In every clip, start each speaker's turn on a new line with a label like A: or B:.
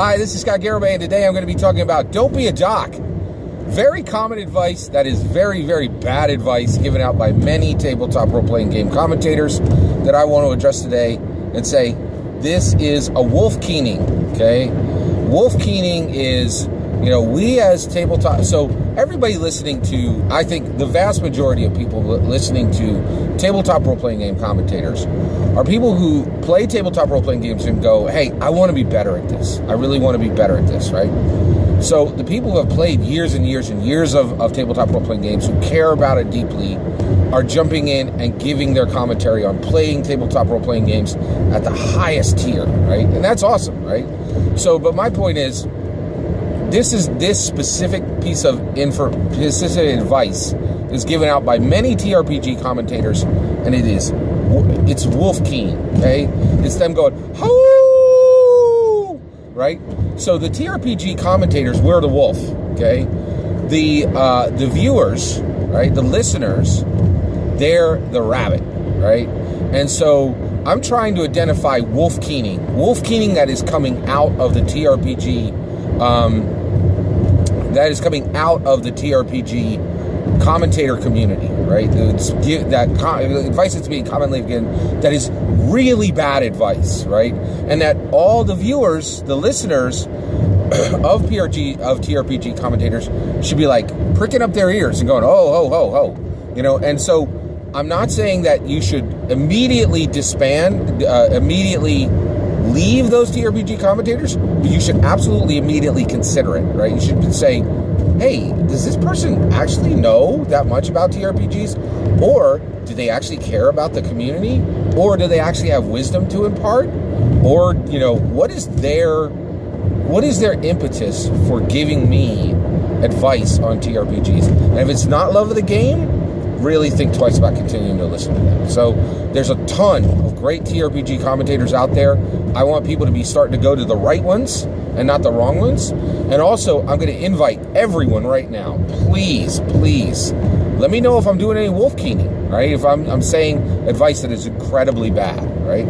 A: Hi, this is Scott Garibay, and today I'm going to be talking about don't be a doc. Very common advice that is very, very bad advice given out by many tabletop role-playing game commentators that I want to address today and say this is a wolf keening, okay? Wolf keening is, we as tabletop, so everybody listening to, I think the vast majority of people listening to tabletop role-playing game commentators are people who play tabletop role-playing games and go, hey, I want to be better at this. I really want to be better at this, right? So the people who have played years and years and years of tabletop role-playing games, who care about it deeply, are jumping in and giving their commentary on playing tabletop role-playing games at the highest tier, right? And that's awesome, right? So, but my point is, this specific piece of specific advice is given out by many TRPG commentators, and it's wolf keen, okay? It's them going, ho, right? So the TRPG commentators, we're the wolf, okay? The viewers, right? The listeners, they're the rabbit, right? And so I'm trying to identify wolf keening that is coming out of the TRPG, commentator community, right? That advice that's being commonly given that is really bad advice, right? And that all the viewers, the listeners of TRPG commentators should be like pricking up their ears and going, oh, ho, ho, ho, and so I'm not saying that you should immediately disband, immediately leave those TRPG commentators, but you should absolutely immediately consider it, right? You should say, hey, does this person actually know that much about TRPGs? Or do they actually care about the community? Or do they actually have wisdom to impart? Or, what is their impetus for giving me advice on TRPGs? And if it's not love of the game, really think twice about continuing to listen to them. So there's a ton of great TRPG commentators out there. I want people to be starting to go to the right ones and not the wrong ones. And also, I'm going to invite everyone right now, please, let me know if I'm doing any wolf keening, right? If I'm saying advice that is incredibly bad, right?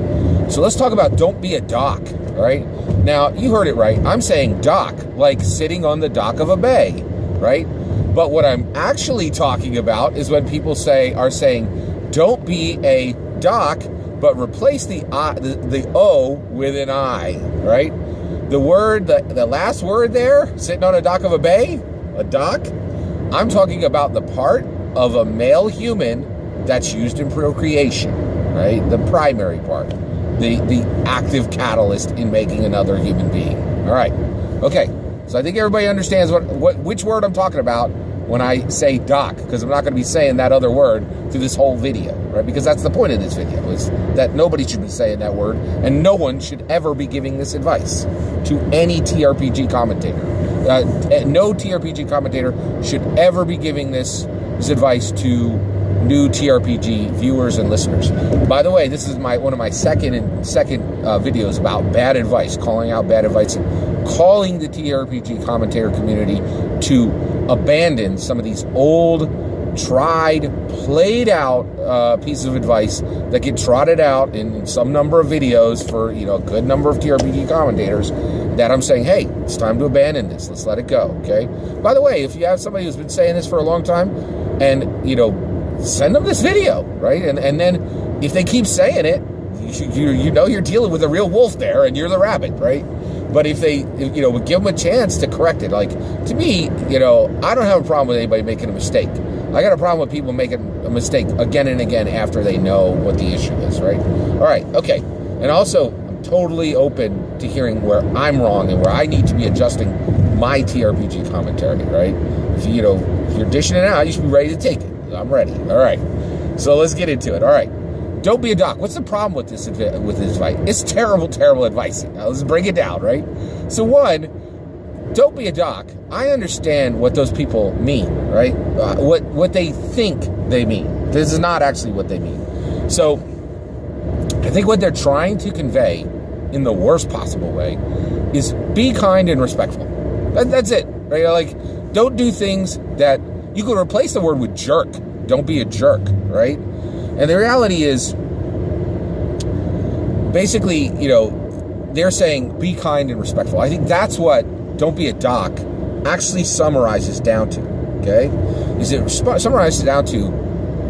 A: So let's talk about don't be a doc, right? Now, you heard it right. I'm saying dock, like sitting on the dock of a bay, right? But what I'm actually talking about is when people are saying, don't be a doc, but replace the O with an I, right? The last word there, sitting on a dock of a bay, a dock, I'm talking about the part of a male human that's used in procreation, right? The primary part, the active catalyst in making another human being. All right, okay. So I think everybody understands which word I'm talking about when I say doc, because I'm not going to be saying that other word through this whole video, right? Because that's the point of this video, is that nobody should be saying that word, and no one should ever be giving this advice to any TRPG commentator. No TRPG commentator should ever be giving this advice to new TRPG viewers and listeners. By the way, this is one of my second videos about bad advice, calling out bad advice, calling the TRPG commentator community to abandon some of these old, tried, played out pieces of advice that get trotted out in some number of videos for a good number of TRPG commentators, that I'm saying, hey, it's time to abandon this. Let's let it go, okay? By the way, if you have somebody who's been saying this for a long time, and send them this video, right? And then if they keep saying it, you're dealing with a real wolf there, and you're the rabbit, right? But if give them a chance to correct it. Like, to me, I don't have a problem with anybody making a mistake. I got a problem with people making a mistake again and again after they know what the issue is, right? All right, okay. And also, I'm totally open to hearing where I'm wrong and where I need to be adjusting my TRPG commentary, right? If you're dishing it out, you should be ready to take it. I'm ready. All right. So let's get into it. All right. Don't be a doc. What's the problem with this advice? It's terrible, terrible advice. Now, let's break it down, right? So one, don't be a doc. I understand what those people mean, right? What they think they mean. This is not actually what they mean. So I think what they're trying to convey in the worst possible way is be kind and respectful. That's it, right? Like, don't do things that you could replace the word with jerk. Don't be a jerk, right? And the reality is, basically, they're saying be kind and respectful. I think that's what "Don't be a doc" actually summarizes down to. Okay, is it summarizes down to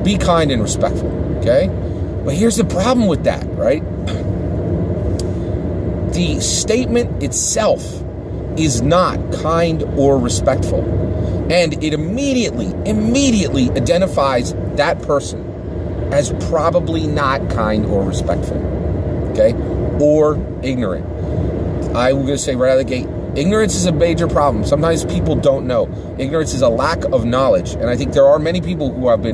A: be kind and respectful. Okay, but here's the problem with that, right? The statement itself is not kind or respectful, and it immediately identifies that person as probably not kind or respectful, okay, or ignorant. I'm going to say right out of the gate, ignorance is a major problem. Sometimes people don't know. Ignorance is a lack of knowledge, and I think there are many people who have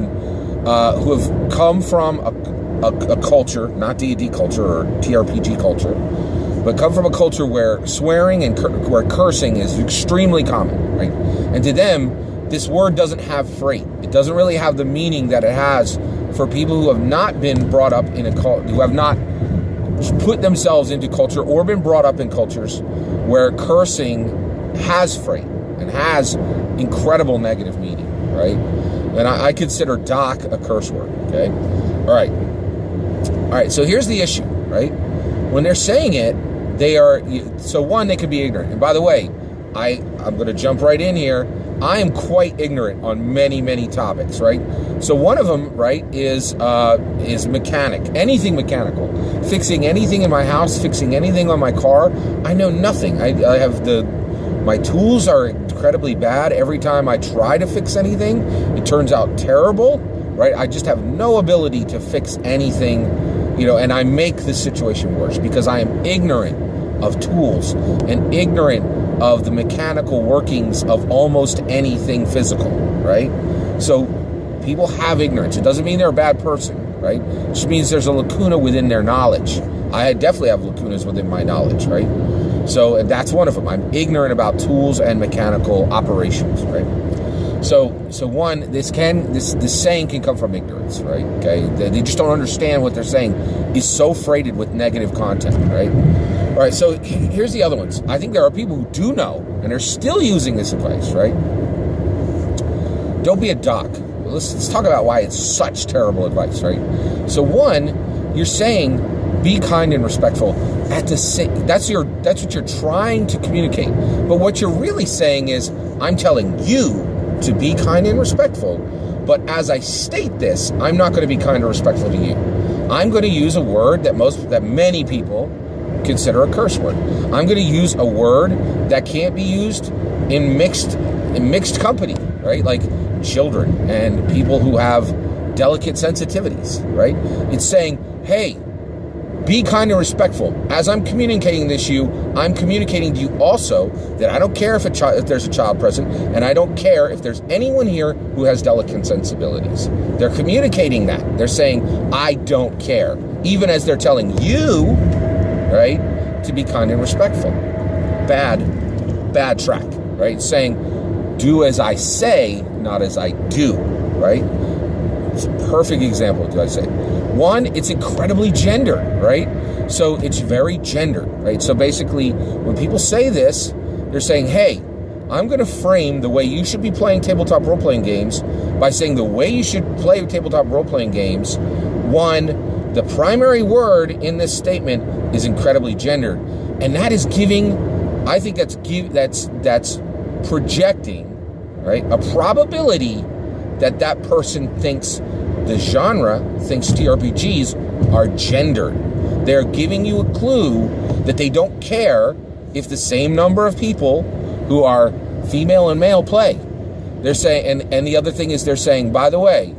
A: come from a culture, not D&D culture or TRPG culture, but come from a culture where swearing and where cursing is extremely common, right? And to them, this word doesn't have freight. It doesn't really have the meaning that it has for people who have not been brought up in a culture, who have not put themselves into culture or been brought up in cultures where cursing has freight and has incredible negative meaning, right? And I consider doc a curse word, okay? All right, so here's the issue, right? When they're saying it, they could be ignorant. And by the way, I'm going to jump right in here. I am quite ignorant on many, many topics, right? So one of them, right, is anything mechanical. Fixing anything in my house, fixing anything on my car. I know nothing. My tools are incredibly bad. Every time I try to fix anything, it turns out terrible, right? I just have no ability to fix anything, and I make the situation worse because I am ignorant of tools and ignorant of the mechanical workings of almost anything physical, right? So people have ignorance. It doesn't mean they're a bad person, right? It just means there's a lacuna within their knowledge. I definitely have lacunas within my knowledge, right? So that's one of them. I'm ignorant about tools and mechanical operations, right? So one, this saying can come from ignorance, right? Okay, they just don't understand what they're saying is so freighted with negative content, right? All right, so here's the other ones. I think there are people who do know and are still using this advice, right? Don't be a doc. Let's talk about why it's such terrible advice, right? So one, you're saying be kind and respectful. That's what you're trying to communicate. But what you're really saying is, I'm telling you to be kind and respectful, but as I state this, I'm not going to be kind or respectful to you. I'm going to use a word that many people consider a curse word. I'm going to use a word that can't be used in mixed company, right? Like children and people who have delicate sensitivities, right? It's saying, hey, be kind and respectful. As I'm communicating this to you, I'm communicating to you also that I don't care if there's a child present, and I don't care if there's anyone here who has delicate sensibilities. They're communicating that. They're saying, I don't care. Even as they're telling you, right, to be kind and respectful. Bad track, right? Saying, do as I say, not as I do, right? It's a perfect example, do I say. One, it's incredibly gendered, right? So it's very gendered, right? So basically, when people say this, they're saying, hey, I'm going to frame the way you should be playing tabletop role-playing games by saying the way you should play tabletop role-playing games, one, the primary word in this statement is incredibly gendered. And that is I think that's projecting, right, a probability that person thinks the genre thinks TRPGs are gendered. They're giving you a clue that they don't care if the same number of people who are female and male play. They're saying, and the other thing is they're saying, by the way,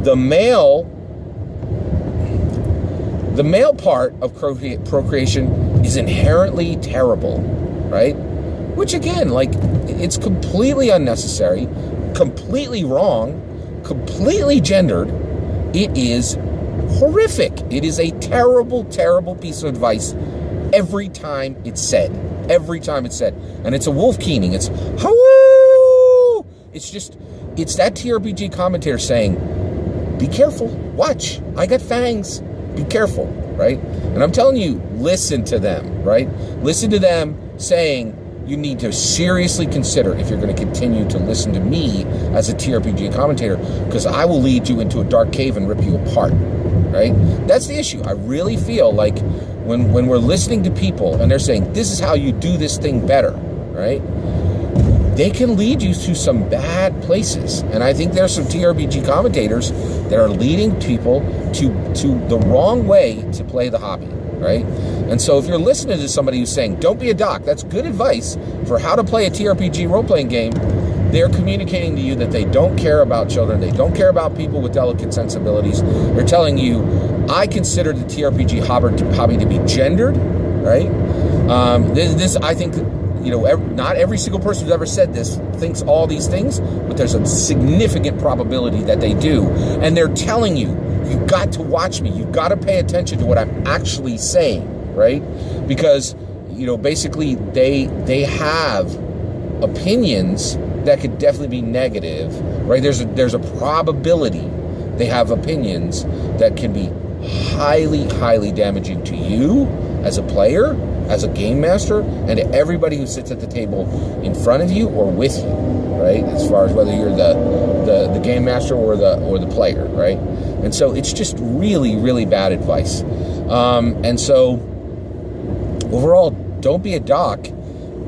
A: the male part of procreation is inherently terrible, right? Which again, like, it's completely unnecessary, completely wrong, completely gendered. It is horrific. It is a terrible, terrible piece of advice every time it's said. And it's a wolf keening. It's hoo! It's that TRPG commentator saying, be careful, watch, I got fangs, be careful, right? And I'm telling you, listen to them, right? Listen to them saying, you need to seriously consider if you're going to continue to listen to me as a TRPG commentator, because I will lead you into a dark cave and rip you apart. right? That's the issue. I really feel like when we're listening to people and they're saying, this is how you do this thing better, right? They can lead you to some bad places. And I think there's some TRPG commentators that are leading people to the wrong way to play the hobby, right? And so if you're listening to somebody who's saying, don't be a doc, that's good advice for how to play a TRPG role-playing game, they're communicating to you that they don't care about children, they don't care about people with delicate sensibilities. They're telling you, I consider the TRPG hobby to be gendered, right? This I think, not every single person who's ever said this thinks all these things, but there's a significant probability that they do. And they're telling you, you've got to watch me, you've got to pay attention to what I'm actually saying, right? Because, basically they have opinions that could definitely be negative, right? There's a probability they have opinions that can be highly, highly damaging to you as a player, as a game master, and to everybody who sits at the table in front of you or with you, right? As far as whether you're the game master or the player, right? And so it's just really, really bad advice. And so overall, don't be a doc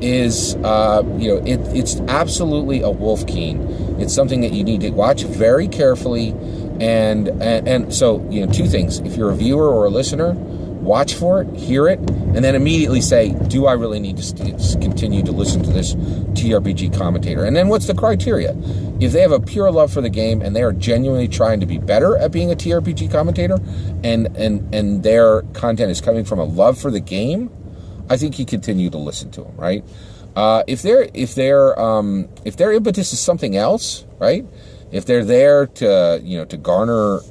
A: is, it's absolutely a wolf keen. It's something that you need to watch very carefully. And so, two things. If you're a viewer or a listener, watch for it, hear it, and then immediately say, do I really need to continue to listen to this TRPG commentator? And then what's the criteria? If they have a pure love for the game and they are genuinely trying to be better at being a TRPG commentator and their content is coming from a love for the game, I think you continue to listen to them, right? If their impetus is something else, right? If they're there to garner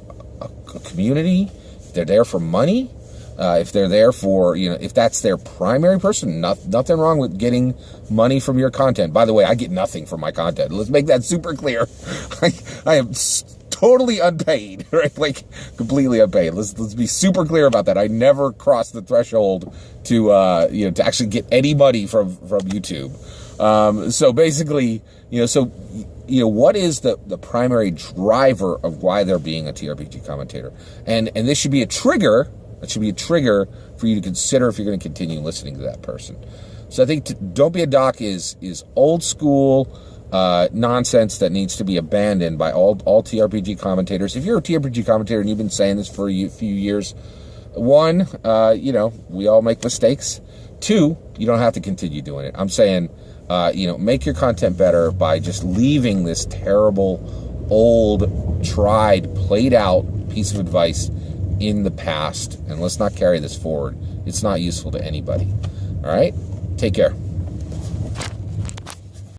A: a community, if they're there for money, if they're there for, if that's their primary person, nothing wrong with getting money from your content. By the way, I get nothing from my content. Let's make that super clear. I am totally unpaid, right? Like completely unpaid. Let's be super clear about that. I never crossed the threshold to actually get any money from YouTube. So basically, what is the primary driver of why they're being a TRPG commentator? And this should be a trigger. That should be a trigger for you to consider if you're going to continue listening to that person. So I think don't be a doc is old school nonsense that needs to be abandoned by all TRPG commentators. If you're a TRPG commentator and you've been saying this for a few years, one, we all make mistakes. Two, you don't have to continue doing it. I'm saying, make your content better by just leaving this terrible, old, tried, played out piece of advice in the past, and let's not carry this forward. It's not useful to anybody. All right? Take care.